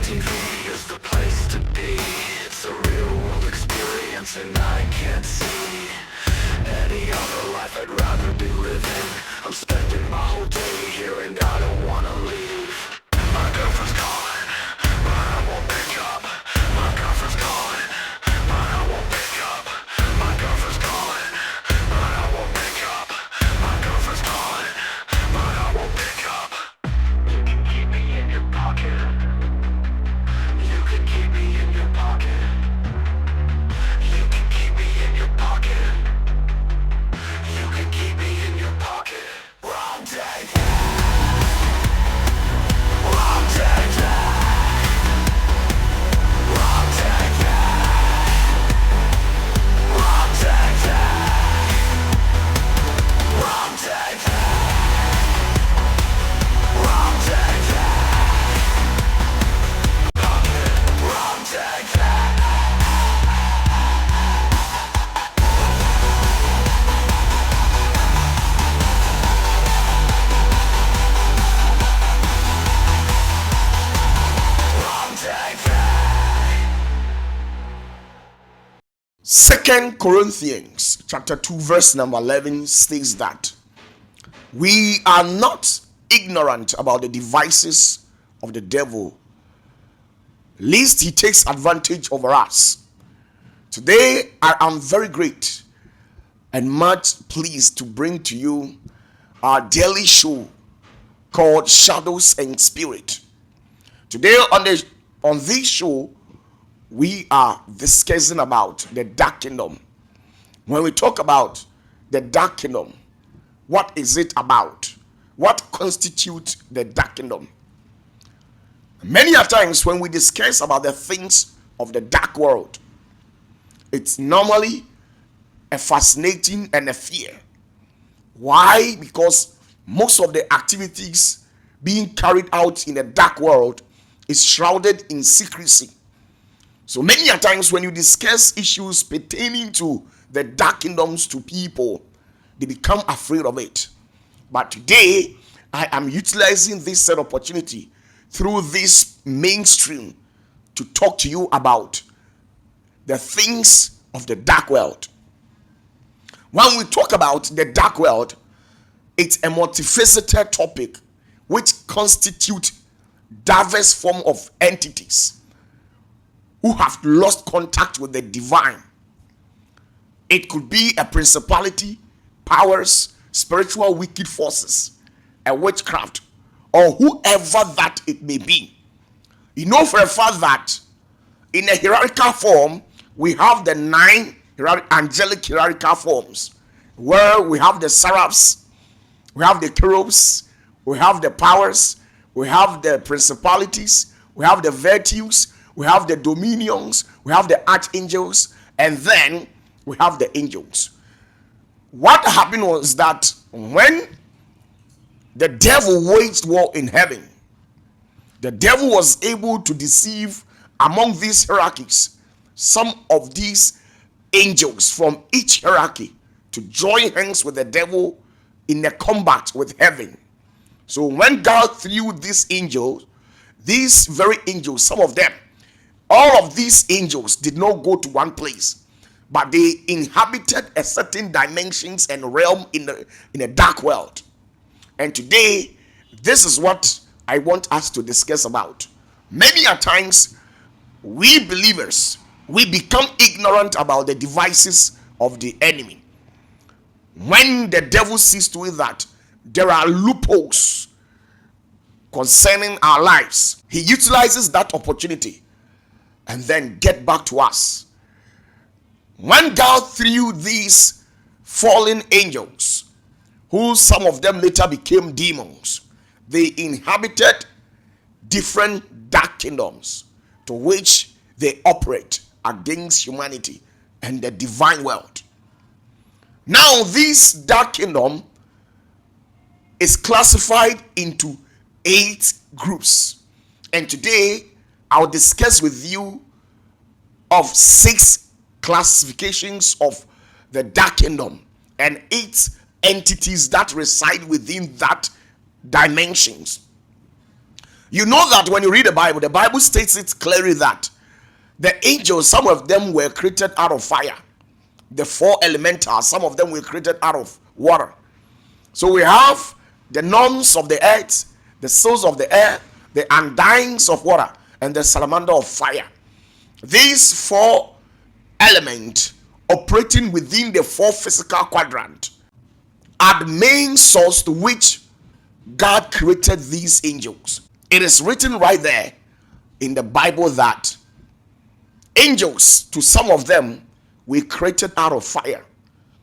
TV is the place to be. It's a real world experience and I can't see any other life I'd rather be living. I'm spending my whole day here and I don't wanna leave. My girlfriend's calling, but I won't pick up. My girlfriend's calling, but I won't pick up. My girlfriend's calling, but I won't pick up. My girlfriend's calling, but I won't pick up. You can keep me in your pocket. You can keep me in your pocket. You can keep me in your pocket. You can keep me in your pocket. Wrong day. Wrong day. Wrong day. Wrong day. Wrong day. Wrong day. Pocket. Wrong day. Second Corinthians chapter 2 verse number 11 states that we are not ignorant about the devices of the devil, lest he takes advantage over us. Today I am very great and much pleased to bring to you our daily show called Shadows and Spirit. Today on this show we are discussing about the dark kingdom. When we talk about the dark kingdom, what is it about? What constitutes the dark kingdom? Many a times when we discuss about the things of the dark world, it's normally a fascinating and a fear. Why? Because most of the activities being carried out in the dark world is shrouded in secrecy. So many a times when you discuss issues pertaining to the dark kingdoms to people, they become afraid of it. But today, I am utilizing this said opportunity through this mainstream to talk to you about the things of the dark world. When we talk about the dark world, it's a multifaceted topic which constitutes diverse form of entities who have lost contact with the divine. It could be a principality, powers, spiritual wicked forces, a witchcraft, or whoever that it may be. You know for a fact that in a hierarchical form, we have the 9 angelic hierarchical forms, where we have the seraphs, we have the cherubs, we have the powers, we have the principalities, we have the virtues, we have the dominions, we have the archangels, and then we have the angels. What happened was that when the devil waged war in heaven, the devil was able to deceive among these hierarchies some of these angels from each hierarchy to join hands with the devil in a combat with heaven. So when God threw these angels, these very angels, some of them, all of these angels did not go to one place, but they inhabited a certain dimensions and realm in a dark world. And today, this is what I want us to discuss about. Many a times, we believers, we become ignorant about the devices of the enemy. When the devil sees to it that there are loopholes concerning our lives, he utilizes that opportunity and then get back to us. When God threw these fallen angels, who some of them later became demons, they inhabited different dark kingdoms to which they operate against humanity and the divine world. Now this dark kingdom is classified into 8 groups, and today I'll discuss with you of 6 classifications of the dark kingdom and 8 entities that reside within that dimensions. You know that when you read the Bible states it clearly that the angels, some of them were created out of fire. The four elementals, some of them were created out of water. So we have the norms of the earth, the souls of the air, the undyings of water, and the salamander of fire. These four elements operating within the four physical quadrant are the main source to which God created these angels. It is written right there in the Bible that angels, to some of them, were created out of fire.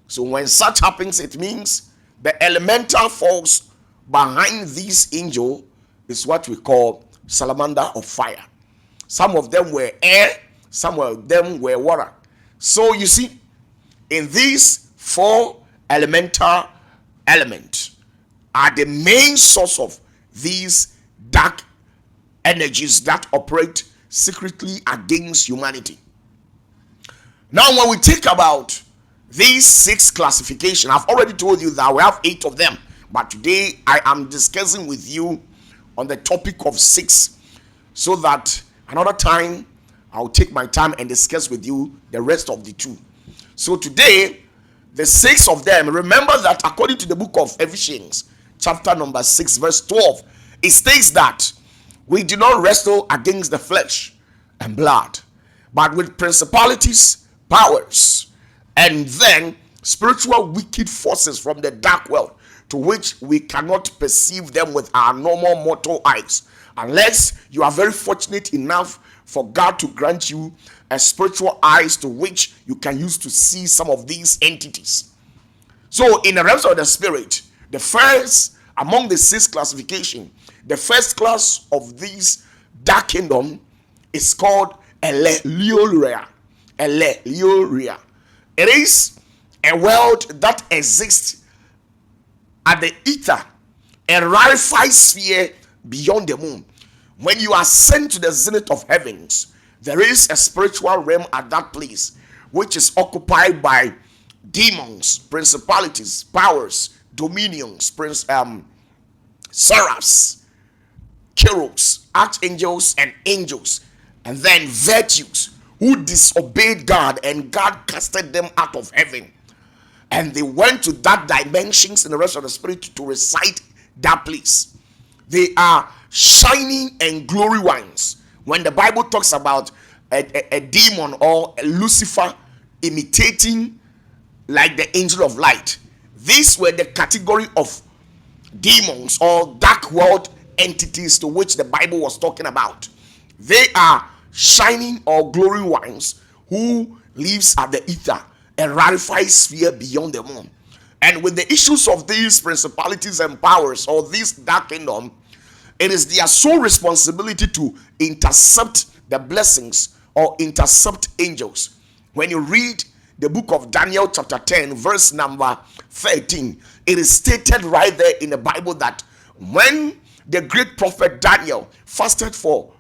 So when such happens, it means the elemental force behind this angel is what we call salamander of fire. Some of them were air, some of them were water. So you see, in these four elemental elements are the main source of these dark energies that operate secretly against humanity. Now, when we think about these 6 classifications, I've already told you that we have 8 of them, but today I am discussing with you on the topic of 6, so that another time I'll take my time and discuss with you the rest of the 2. So today, the 6 of them, remember that according to the book of Ephesians, chapter number 6, verse 12, it states that we do not wrestle against the flesh and blood, but with principalities, powers, and then spiritual wicked forces from the dark world, to which we cannot perceive them with our normal mortal eyes, unless you are very fortunate enough for God to grant you a spiritual eyes to which you can use to see some of these entities. So in the realms of the spirit, the first among the 6 classification, the first class of these dark kingdom is called Leliouria. Leliouria. It is a world that exists at the ether, a rarefied sphere beyond the moon. When you are sent to the zenith of heavens, there is a spiritual realm at that place, which is occupied by demons, principalities, powers, dominions, seraphs, cherubs, archangels, and angels, and then virtues who disobeyed God, and God casted them out of heaven, and they went to that dimensions in the rest of the spirit to reside that place. They are shining and glory ones. When the Bible talks about a demon or a Lucifer imitating like the angel of light, these were the category of demons or dark world entities to which the Bible was talking about. They are shining or glory ones who lives at the ether, a rarefied sphere beyond the moon. And with the issues of these principalities and powers or this dark kingdom, it is their sole responsibility to intercept the blessings or intercept angels. When you read the book of Daniel chapter 10 verse number 13, it is stated right there in the Bible that when the great prophet Daniel fasted for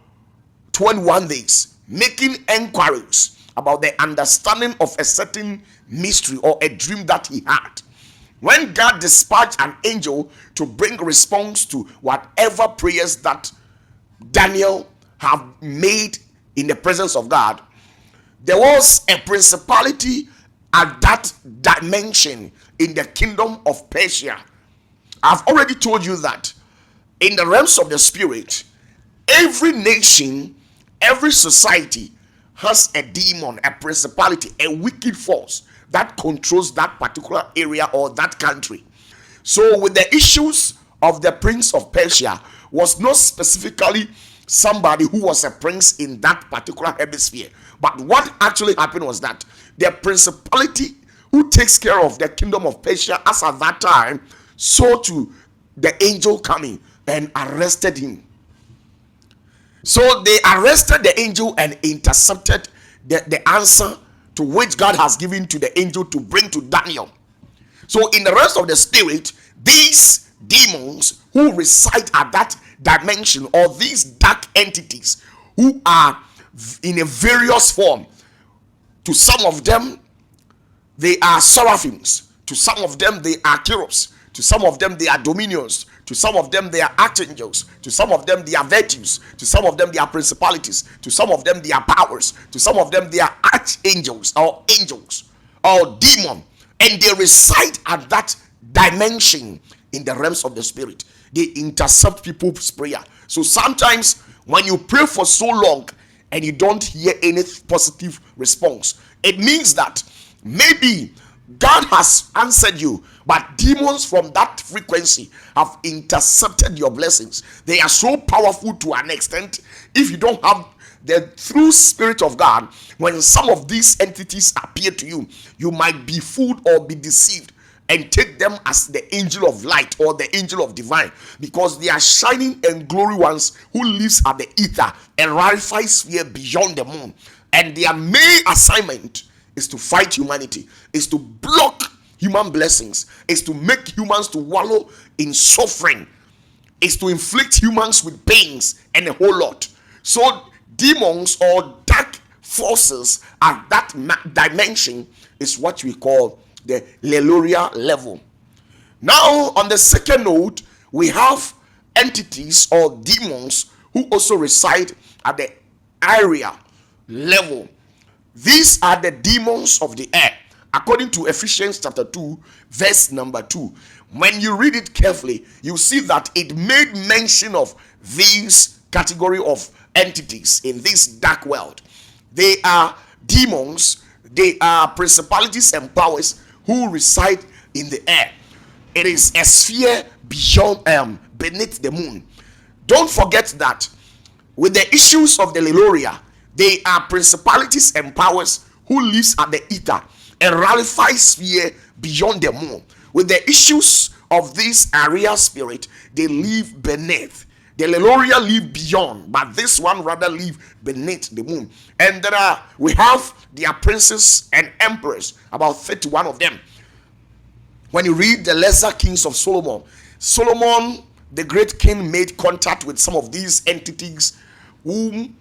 21 days, making inquiries about the understanding of a certain mystery or a dream that he had, when God dispatched an angel to bring response to whatever prayers that Daniel have made in the presence of God, there was a principality at that dimension in the kingdom of Persia. I've already told you that in the realms of the spirit, every nation, every society has a demon, a principality, a wicked force that controls that particular area or that country. So with the issues of the prince of Persia was not specifically somebody who was a prince in that particular hemisphere, but what actually happened was that the principality who takes care of the kingdom of Persia as at that time saw to the angel coming and arrested him. So they arrested the angel and intercepted the answer to which God has given to the angel to bring to Daniel. So in the rest of the spirit, these demons who reside at that dimension, or these dark entities who are in a various form, to some of them they are seraphims, to some of them they are cherubs, to some of them they are dominions, To some of them, they are archangels. To some of them, they are virtues. To some of them, they are principalities. To some of them, they are powers. To some of them, they are archangels or angels or demon. And they reside at that dimension in the realms of the spirit. They intercept people's prayer. So sometimes when you pray for so long and you don't hear any positive response, it means that maybe God has answered you, but demons from that frequency have intercepted your blessings. They are so powerful to an extent. If you don't have the true spirit of God, when some of these entities appear to you, you might be fooled or be deceived and take them as the angel of light or the angel of divine, because they are shining and glory ones who lives at the ether and rarefied sphere beyond the moon. And their main assignment is to fight humanity, is to block human blessings, is to make humans to wallow in suffering, is to inflict humans with pains and a whole lot. So demons or dark forces at that dimension is what we call the Leliouria level. Now, on the second note, we have entities or demons who also reside at the area level. These are the demons of the air, according to Ephesians chapter 2, verse number 2. When you read it carefully, you see that it made mention of these category of entities in this dark world. They are demons, they are principalities and powers who reside in the air. It is a sphere beyond beneath the moon. Don't forget that with the issues of the Leliouria, they are principalities and powers who lives at the ether, a rarefied sphere beyond the moon. With the issues of this area spirit, they live beneath. The Leliouria live beyond, but this one rather live beneath the moon. And we have their princes and emperors, about 31 of them. When you read the lesser kings of Solomon, the great king, made contact with some of these entities whom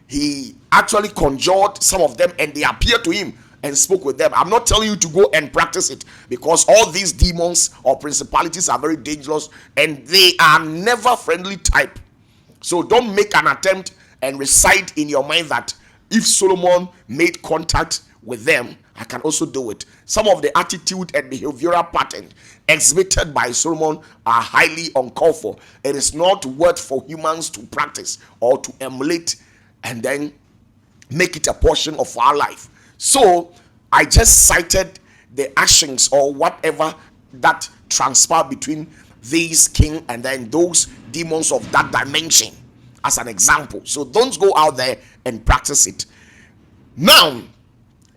he actually conjured some of them, and they appeared to him and spoke with them. I'm not telling you to go and practice it, because all these demons or principalities are very dangerous and they are never friendly type. So don't make an attempt and recite in your mind that if Solomon made contact with them, I can also do it. Some of the attitude and behavioral pattern exhibited by Solomon are highly uncalled for. It is not worth for humans to practice or to emulate and then make it a portion of our life. So I just cited the actions or whatever that transpired between these king and then those demons of that dimension as an example. So don't go out there and practice it. Now,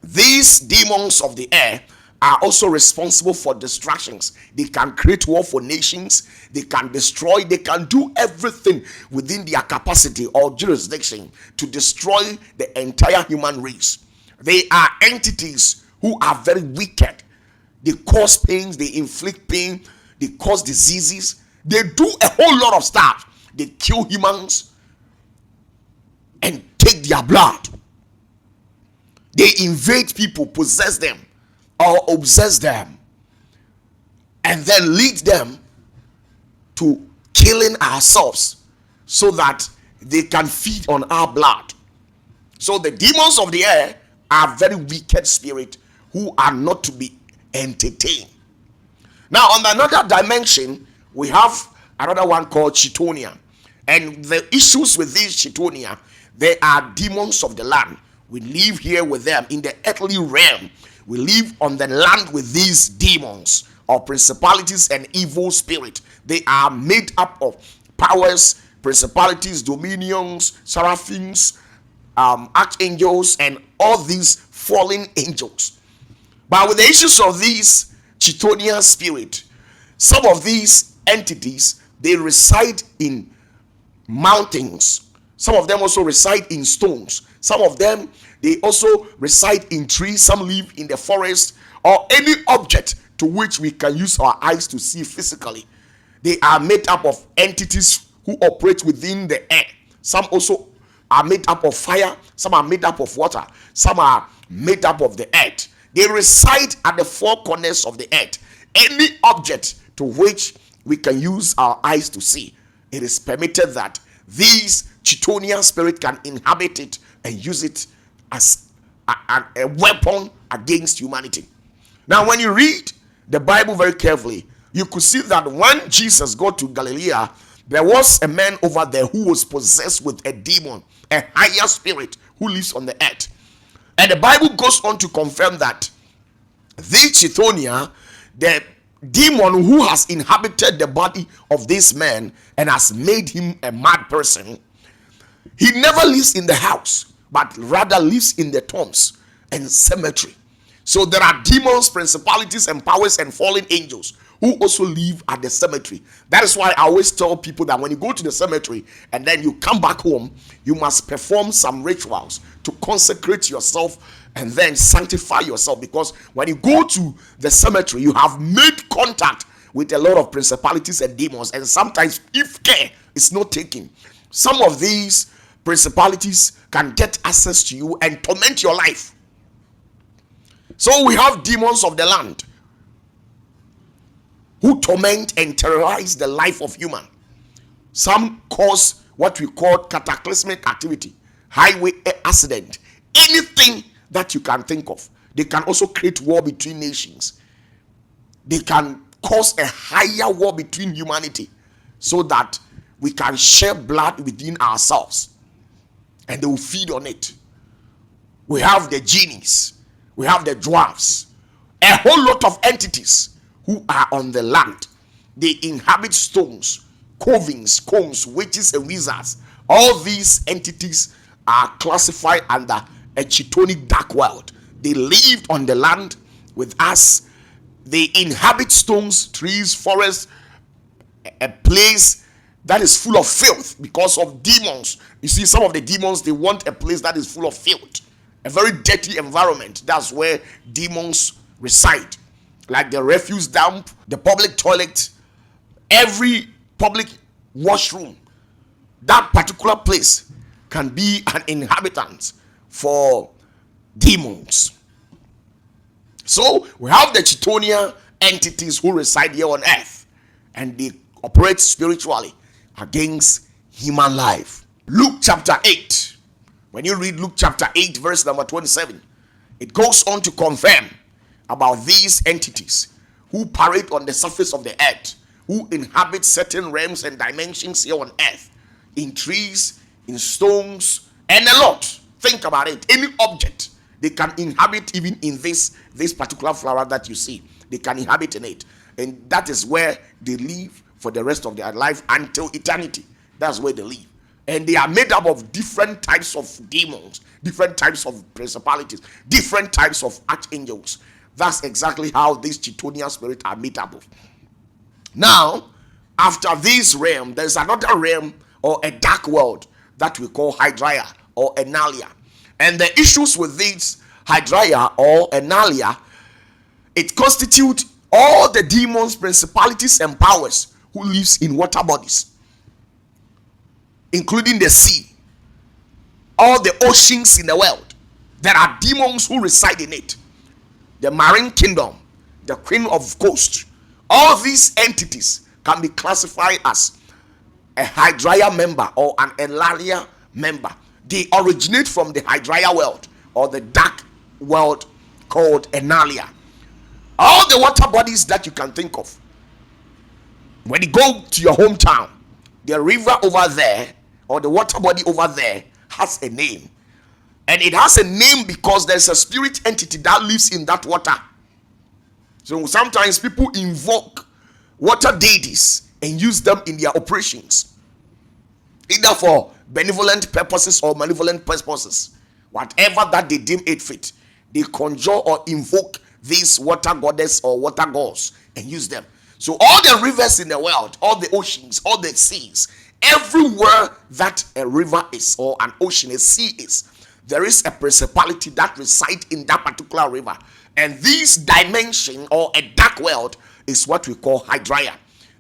these demons of the air are also responsible for distractions. They can create war for nations, they can destroy, they can do everything within their capacity or jurisdiction to destroy the entire human race. They are entities who are very wicked. They cause pains, they inflict pain, they cause diseases, they do a whole lot of stuff. They kill humans and take their blood. They invade people, possess them or obsess them, and then lead them to killing ourselves so that they can feed on our blood. So the demons of the air are very wicked spirits who are not to be entertained. Now, on another dimension, we have another one called Chitonia. And the issues with these Chitonia, they are demons of the land. We live here with them in the earthly realm. We live on the land with these demons or principalities and evil spirit. They are made up of powers, principalities, dominions, seraphims, archangels, and all these fallen angels. But with the issues of these Chitonia spirit, some of these entities, they reside in mountains. Some of them also reside in stones. Some of them, they also reside in trees. Some live in the forest or any object to which we can use our eyes to see physically. They are made up of entities who operate within the air. Some also are made up of fire. Some are made up of water. Some are made up of the earth. They reside at the four corners of the earth. Any object to which we can use our eyes to see. It is permitted that these Chthonian spirit can inhabit it and use it as a weapon against humanity. Now, when you read the Bible very carefully, you could see that when Jesus got to Galilee, there was a man over there who was possessed with a demon, a higher spirit who lives on the earth. And the Bible goes on to confirm that this Chithonia, the demon who has inhabited the body of this man and has made him a mad person, he never lives in the house, but rather lives in the tombs and cemetery. So there are demons, principalities, and powers and fallen angels who also live at the cemetery. That is why I always tell people that when you go to the cemetery and then you come back home, you must perform some rituals to consecrate yourself and then sanctify yourself, because when you go to the cemetery, you have made contact with a lot of principalities and demons, and sometimes if care is not taken, some of these principalities can get access to you and torment your life. So we have demons of the land who torment and terrorize the life of human. Some cause what we call cataclysmic activity, highway accident, anything that you can think of. They can also create war between nations. They can cause a higher war between humanity so that we can share blood within ourselves, and they will feed on it. We have the genies, we have the dwarfs, a whole lot of entities who are on the land. They inhabit stones, covings, cones, witches, and wizards. All these entities are classified under a Chthonic dark world. They lived on the land with us. They inhabit stones, trees, forests, a place that is full of filth because of demons. You see, some of the demons, they want a place that is full of filth, a very dirty environment. That's where demons reside, like the refuse dump, the public toilet, every public washroom. That particular place can be an inhabitant for demons. So we have the Chthonian entities who reside here on earth, and they operate spiritually against human life. Luke chapter 8, when you read Luke chapter 8 verse number 27, it goes on to confirm about these entities who parade on the surface of the earth, who inhabit certain realms and dimensions here on earth, in trees, in stones, and a lot. Think about it. Any object they can inhabit, even in this particular flower that you see, they can inhabit in it, and that is where they live for the rest of their life until eternity. That's where they live, and they are made up of different types of demons, different types of principalities, different types of archangels. That's exactly how these Chthonian spirits are made up of. Now, after this realm, there's another realm or a dark world that we call Hydria or Enalia. And the issues with this Hydria or Enalia, it constitutes all the demons, principalities, and powers who lives in water bodies, including the sea, all the oceans in the world. There are demons who reside in it. The marine kingdom, the queen of coast, all these entities can be classified as a Hydria member or an Enalia member. They originate from the Hydria world or the dark world called Enalia. All the water bodies that you can think of. When you go to your hometown, the river over there or the water body over there has a name. And it has a name because there's a spirit entity that lives in that water. So sometimes people invoke water deities and use them in their operations, either for benevolent purposes or malevolent purposes. Whatever that they deem it fit, they conjure or invoke these water goddess or water gods and use them. So all the rivers in the world, all the oceans, all the seas, everywhere that a river is or an ocean, a sea is, there is a principality that resides in that particular river. And this dimension or a dark world is what we call Hydria.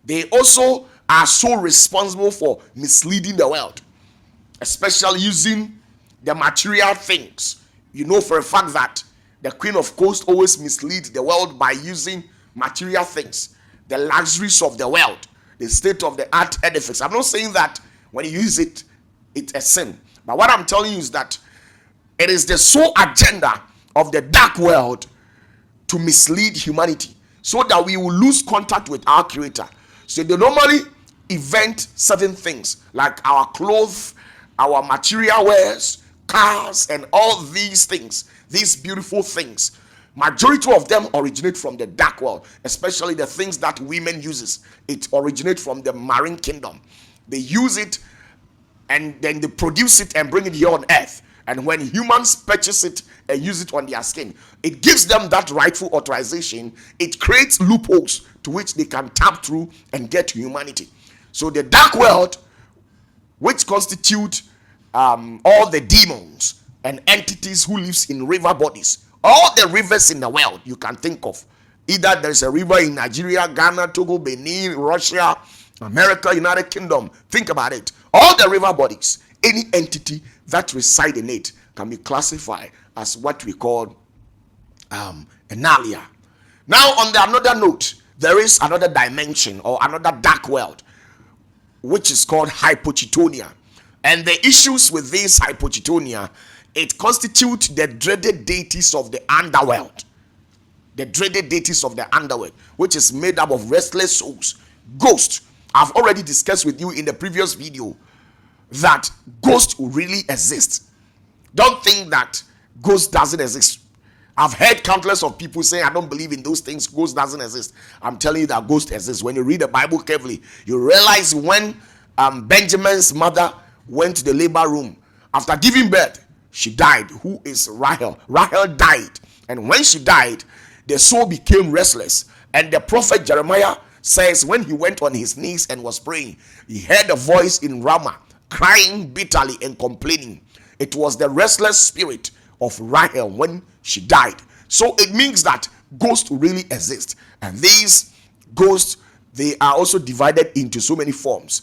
They also are so responsible for misleading the world, especially using the material things. You know for a fact that the queen of coast always misleads the world by using material things, the luxuries of the world. the state of the art edifice. I'm not saying that when you use it, it's a sin. But what I'm telling you is that it is the sole agenda of the dark world to mislead humanity so that we will lose contact with our creator. So they normally invent certain things like our clothes, our material wares, cars, and all these things, these beautiful things. Majority of them originate from the dark world, especially the things that women uses. It originates from the marine kingdom. They use it and then they produce it and bring it here on earth. And when humans purchase it and use it on their skin, it gives them that rightful authorization. It creates loopholes to which they can tap through and get to humanity. So the dark world, which constitute all the demons and entities who lives in river bodies, all the rivers in the world you can think of. Either there's a river in Nigeria, Ghana, Togo, Benin, Russia, America, United Kingdom. Think about it. All the river bodies, any entity that reside in it can be classified as what we call an alia. Now, on the another note, there is another dimension or another dark world, which is called hypochitonia. And the issues with this hypochitonia, it constitutes the dreaded deities of the underworld. The dreaded deities of the underworld, which is made up of restless souls, ghosts. I've already discussed with you in the previous video that ghosts really exist. Don't think that ghost doesn't exist. I've heard countless of people saying, I don't believe in those things, ghost doesn't exist. I'm telling you that ghost exists. When you read the Bible carefully, you realize when Benjamin's mother went to the labor room after giving birth, she died. Who is Rahel? Rahel died, and when she died, the soul became restless. And the prophet Jeremiah says when he went on his knees and was praying, he heard a voice in Ramah crying bitterly and complaining. It was the restless spirit of Rahel when she died. So it means that ghosts really exist, and these ghosts, they are also divided into so many forms.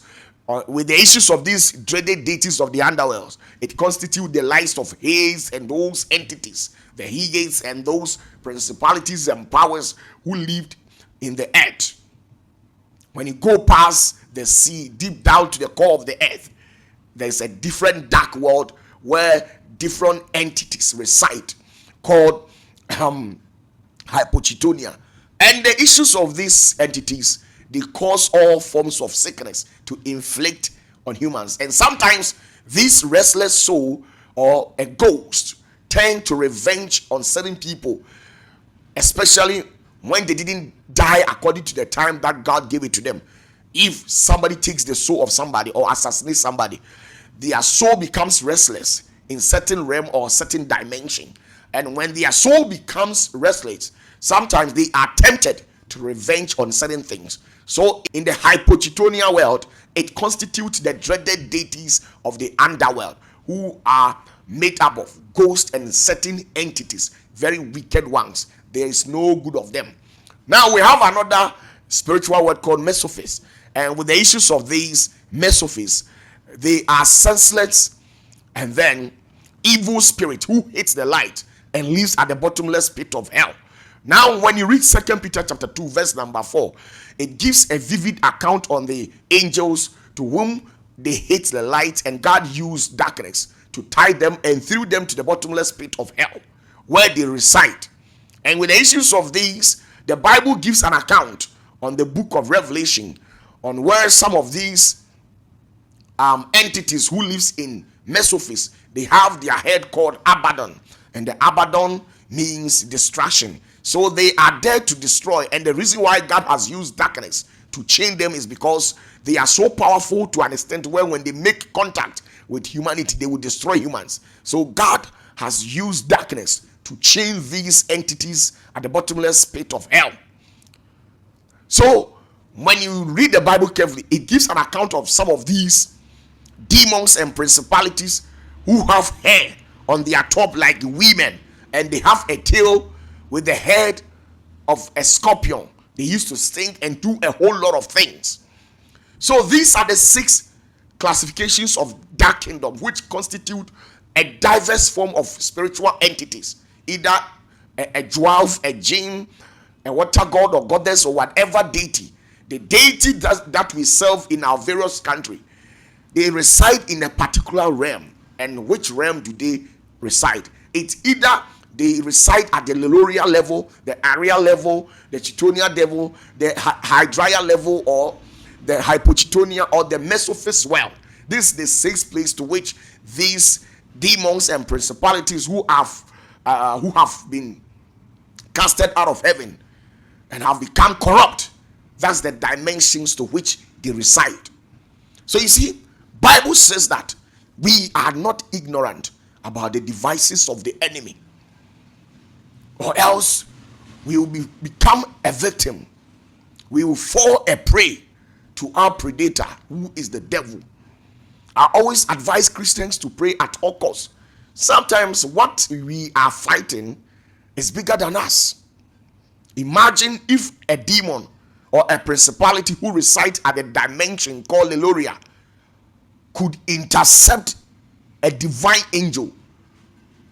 With the issues of these dreaded deities of the underworld, it constitutes the likes of Hades and those entities, the Hades and those principalities and powers who lived in the earth. When you go past the sea, deep down to the core of the earth, there's a different dark world where different entities reside, called hypochitonia. And the issues of these entities, they cause all forms of sickness to inflict on humans. And sometimes this restless soul or a ghost tend to revenge on certain people, especially when they didn't die according to the time that God gave it to them. If somebody takes the soul of somebody or assassinates somebody, their soul becomes restless in certain realm or certain dimension. And when their soul becomes restless, sometimes they are tempted to revenge on certain things. So in the hypochitonia world, it constitutes the dreaded deities of the underworld, who are made up of ghosts and certain entities, very wicked ones. There is no good of them. Now we have another spiritual word called mesophys, and with the issues of these mesophys, they are senseless and then evil spirit who hates the light and lives at the bottomless pit of hell. Now when you read 2 Peter chapter 2 verse number 4, it gives a vivid account on the angels to whom they hate the light, and God used darkness to tie them and threw them to the bottomless pit of hell where they reside. And with the issues of these, the Bible gives an account on the book of Revelation on where some of these entities who lives in mesophys, they have their head called Abaddon, and the Abaddon means destruction. So they are there to destroy, and the reason why God has used darkness to chain them is because they are so powerful to an extent where when they make contact with humanity, they will destroy humans. So God has used darkness to chain these entities at the bottomless pit of hell. So when you read the Bible carefully, it gives an account of some of these demons and principalities who have hair on their top like women, and they have a tail with the head of a scorpion. They used to sting and do a whole lot of things. So these are the 6 classifications of dark kingdom, which constitute a diverse form of spiritual entities, either a dwarf, a jinn, a water god or goddess or whatever deity. The deity that we serve in our various country, they reside in a particular realm. And which realm do they reside? It's either they reside at the Leliouria level, the Aria level, the Chitonia level, the Hydria level, or the Hypochitonia, or the Mesophis world. This is the sixth place to which these demons and principalities who have been casted out of heaven and have become corrupt, that's the dimensions to which they reside. So you see, Bible says that we are not ignorant about the devices of the enemy, or else we will become a victim. We will fall a prey to our predator, who is the devil. I always advise Christians to pray at all costs. Sometimes what we are fighting is bigger than us. Imagine if a demon or a principality who resides at a dimension called Leliouria could intercept a divine angel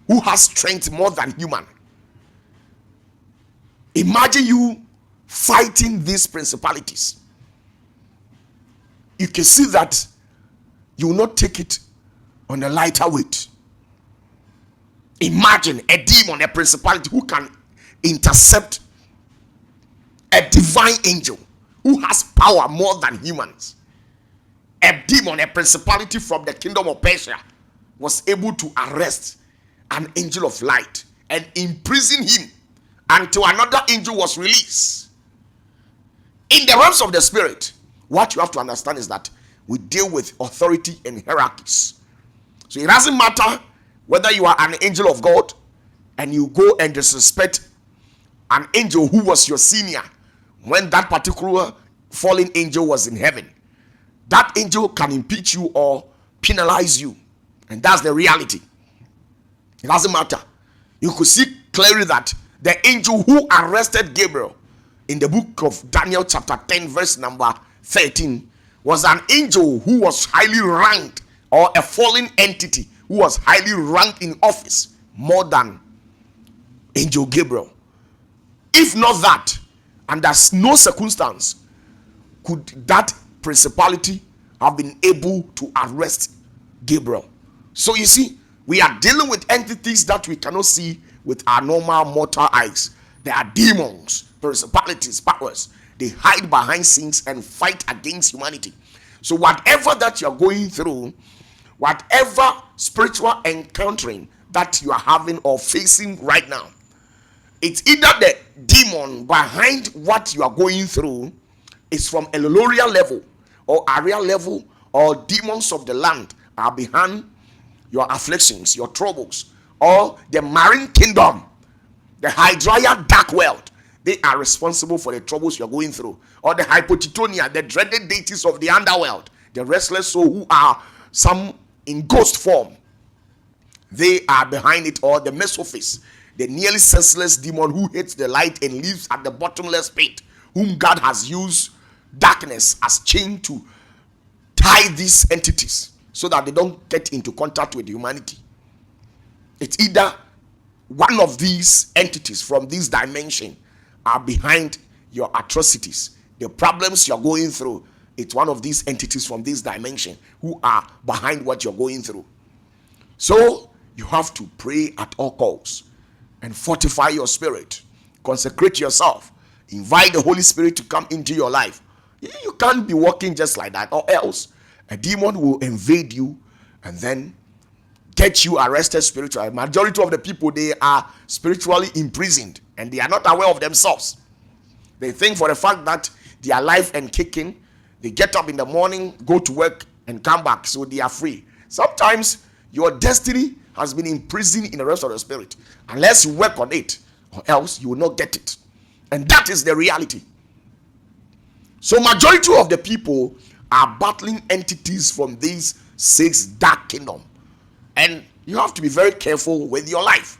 who has strength more than human. Imagine you fighting these principalities. You can see that you will not take it on a lighter weight. Imagine a demon, a principality who can intercept a divine angel who has power more than humans. A demon, a principality from the kingdom of Persia, was able to arrest an angel of light and imprison him until another angel was released. In the realms of the spirit, what you have to understand is that we deal with authority and hierarchies. So it doesn't matter whether you are an angel of God and you go and disrespect an angel who was your senior when that particular fallen angel was in heaven. That angel can impeach you or penalize you, and that's the reality. It doesn't matter. You could see clearly that the angel who arrested Gabriel in the book of Daniel chapter 10 verse number 13 was an angel who was highly ranked, or a fallen entity who was highly ranked in office more than angel Gabriel. If not that, and there's no circumstance could that principality have been able to arrest Gabriel. So you see, we are dealing with entities that we cannot see with our normal mortal eyes. They are demons, principalities, powers. They hide behind scenes and fight against humanity. So whatever that you're going through, whatever spiritual encountering that you are having or facing right now, it's either the demon behind what you are going through is from a Leliouria level or area level, or demons of the land are behind your afflictions, your troubles, or the marine kingdom, the Hydria dark world. They are responsible for the troubles you're going through. Or the Hypochitonia, the dreaded deities of the underworld, the restless soul who are some in ghost form. They are behind it. Or the Mesophis, the nearly senseless demon who hates the light and lives at the bottomless pit, whom God has used darkness as chain to tie these entities so that they don't get into contact with humanity. It's either one of these entities from this dimension are behind your atrocities, the problems you're going through. It's one of these entities from this dimension who are behind what you're going through. So you have to pray at all costs and fortify your spirit, consecrate yourself, invite the Holy Spirit to come into your life. You can't be walking just like that, or else a demon will invade you and then get you arrested spiritually. Majority of the people, they are spiritually imprisoned and they are not aware of themselves. They think for the fact that they are alive and kicking, they get up in the morning, go to work and come back, so they are free. Sometimes your destiny has been imprisoned in the rest of the spirit unless you work on it, or else you will not get it. And that is the reality. So majority of the people are battling entities from these 6 dark kingdom, and you have to be very careful with your life.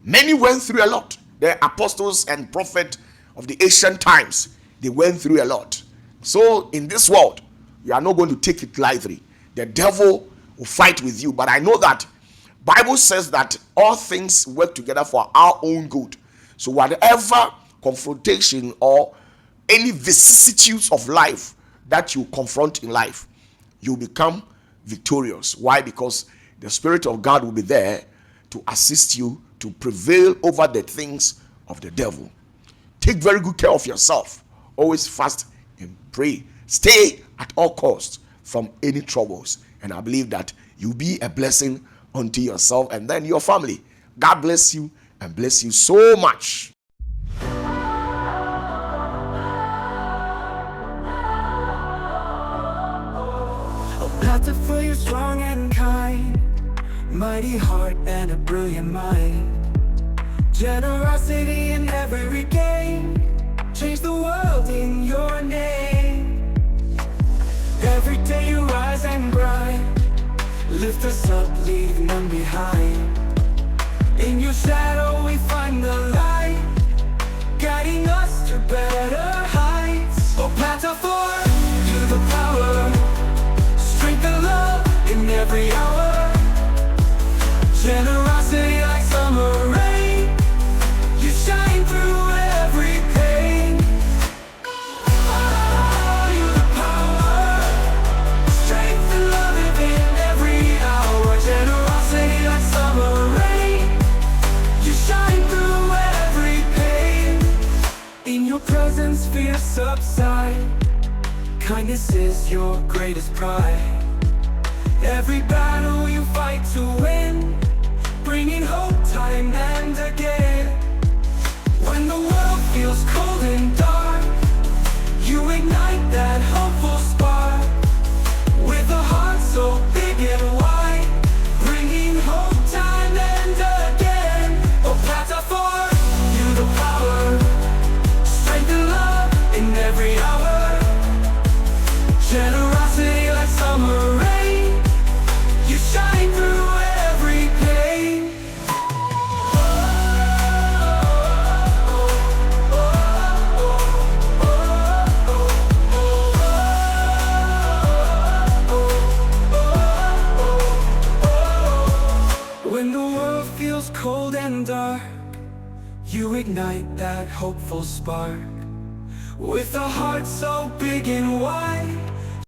Many went through a lot. The apostles and prophets of the ancient times, they went through a lot. So in this world, you are not going to take it lightly. The devil will fight with you, but I know that Bible says that all things work together for our own good. So whatever confrontation or any vicissitudes of life that you confront in life, you become victorious. Why? Because the Spirit of God will be there to assist you to prevail over the things of the devil. Take very good care of yourself. Always fast and pray. Stay at all costs from any troubles. And I believe that you'll be a blessing unto yourself and then your family. God bless you and bless you so much. Opatafuor, you're strong and kind, mighty heart and a brilliant mind. Generosity in every game, change the world in your name. Every day you rise and grind, lift us up, leave none behind. In your shadow we find the light, guiding us to better heights. Opatafuor, to the power, strength and love in every hour. Generosity like summer rain, you shine through every pain. Oh, you're the power, strength and love in every hour. Generosity like summer rain, you shine through every pain. In your presence fear subside, kindness is your greatest pride. Every battle you fight to win, bringing hope time and again. When the world feels cold and dark, you ignite that hopeful spark. With a heart so big and wide, bringing hope time and again. Opatafuor, you the power, strength and love in every hour. Generosity like summer rain, you shine through every pain. When the world feels cold and dark, you ignite that hopeful spark. With a heart so big and wide,